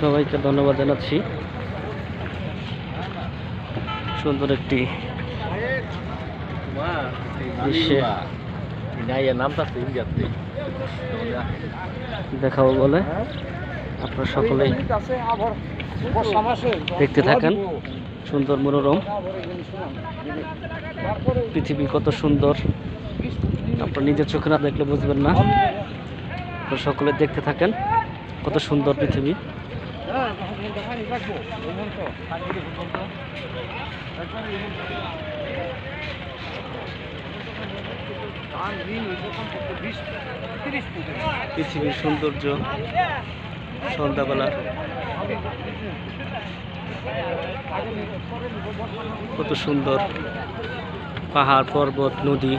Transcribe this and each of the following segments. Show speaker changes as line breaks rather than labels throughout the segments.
সবাইকে ধন্যবাদ জানাচ্ছি। সুন্দর একটি দেখাবো বলে আপনারা সকলেই দেখতে থাকেন। সুন্দর মনোরম পৃথিবী কত সুন্দর, আপনার নিজের চোখে না দেখলে বুঝবেন না। আপনারা সকলে দেখতে থাকেন কত সুন্দর পৃথিবী। পৃথিবীর সৌন্দর্য সন্ধ্যাবেলার কত সুন্দর, পাহাড় পর্বত নদী,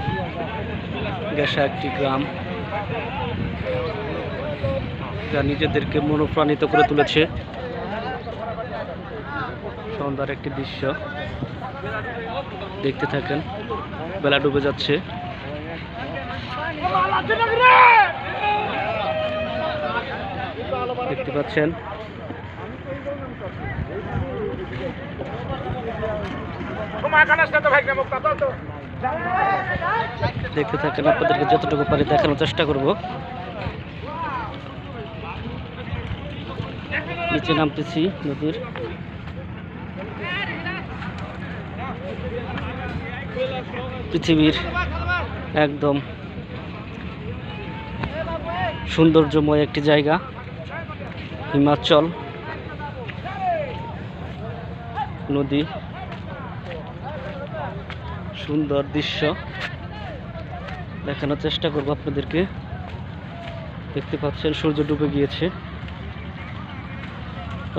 গেসা একটি গ্রাম যা নিজেদেরকে মনোপ্রাণিত করে তুলেছে। সন্ধ্যার একটি দৃশ্য দেখতে থাকেন, বেলা ডুবে যাচ্ছে। দেখতে পাচ্ছেন দেখতে থাকেন, আপনাদেরকে যতটুকু পারি দেখানোর চেষ্টা করব। নিচে নামতেছি নদীর। পৃথিবীর একদম সৌন্দর্যময় একটি জায়গা হিমাচল। নদী, সুন্দর দৃশ্য দেখানোর চেষ্টা করব আপনাদেরকে। দেখতে পাচ্ছেন সূর্য ডুবে গিয়েছে,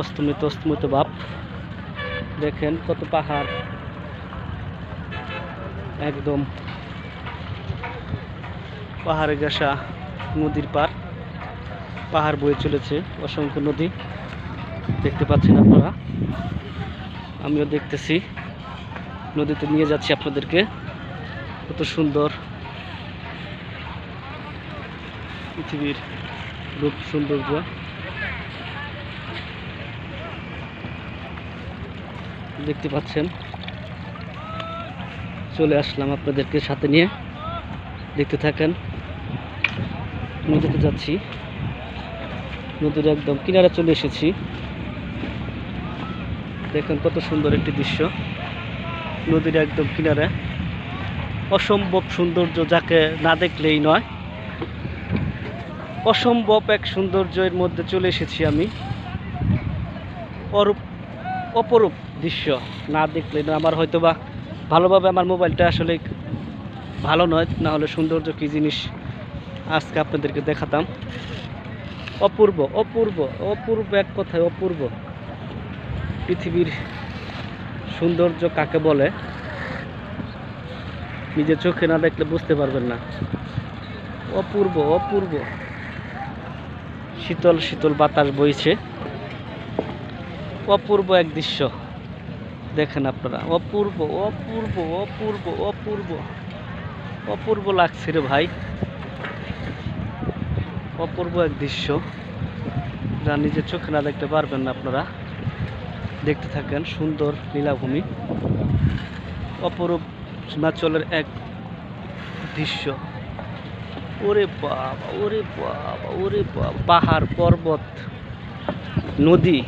অস্তমিত ভাব। দেখেন কত পাহাড়, একদম পাহাড়ে ঘেঁষা নদীর পার, পাহাড় বয়ে চলেছে, অসংখ্য নদী দেখতে পাচ্ছেন আপনারা। আমিও দেখতেছি, নদীতে নিয়ে যাচ্ছি আপনাদেরকে। কত সুন্দর পৃথিবীর রূপ সৌন্দর্য। দেখতে পাচ্ছেন, চলে আসলাম আপনাদেরকে সাথে নিয়ে। দেখতে থাকেন, নদীতে যাচ্ছি, নদীর একদম কিনারে চলে এসেছি। দেখেন কত সুন্দর একটি দৃশ্য, নদীর একদম কিনারে। অসম্ভব সৌন্দর্য, যাকে না দেখলেই নয়। অসম্ভব এক সৌন্দর্যের মধ্যে চলে এসেছি আমি। অপরূপ দৃশ্য, না দেখলে না। আমার হয়তো বা ভালোভাবে আমার মোবাইলটা আসলে ভালো নয়, না হলে সৌন্দর্য কী জিনিস আজকে আপনাদেরকে দেখাতাম। অপূর্ব অপূর্ব অপূর্ব, এক কথায় অপূর্ব। পৃথিবীর সৌন্দর্য কাকে বলে নিজের চোখে না দেখলে বুঝতে পারবেন না। অপূর্ব অপূর্ব, শীতল শীতল বাতাস বইছে। অপূর্ব এক দৃশ্য দেখেন আপনারা। অপূর্ব অপূর্ব অপূর্ব অপূর্ব অপূর্ব লাগছে রে ভাই। অপূর্ব এক দৃশ্য, যা নিজের চোখে না দেখতে পারবেন না আপনারা। দেখতে থাকেন সুন্দর নীলাভূমি, অপরূপ হিমাচলের এক দৃশ্য। ওরে বাবা, ওরে বাবা, ওরে বাবা, পাহাড় পর্বত নদী,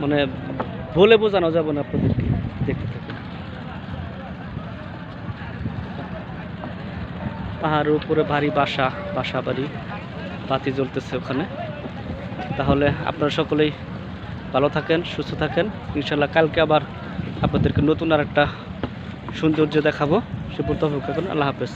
মানে বলে বোঝানো যাবে না আপনাদেরকে। দেখতে থাকেন, পাহাড়ের উপরে ভারী বাসা বাড়ি, বাতি জ্বলতেছে ওখানে। তাহলে আপনারা সকলেই ভালো থাকেন, সুস্থ থাকেন। ইনশাল্লাহ কালকে আবার আপনাদেরকে নতুন আর একটা সৌন্দর্য দেখাবো। সে পর্যন্ত অপেক্ষা করুন। আল্লাহ হাফেজ।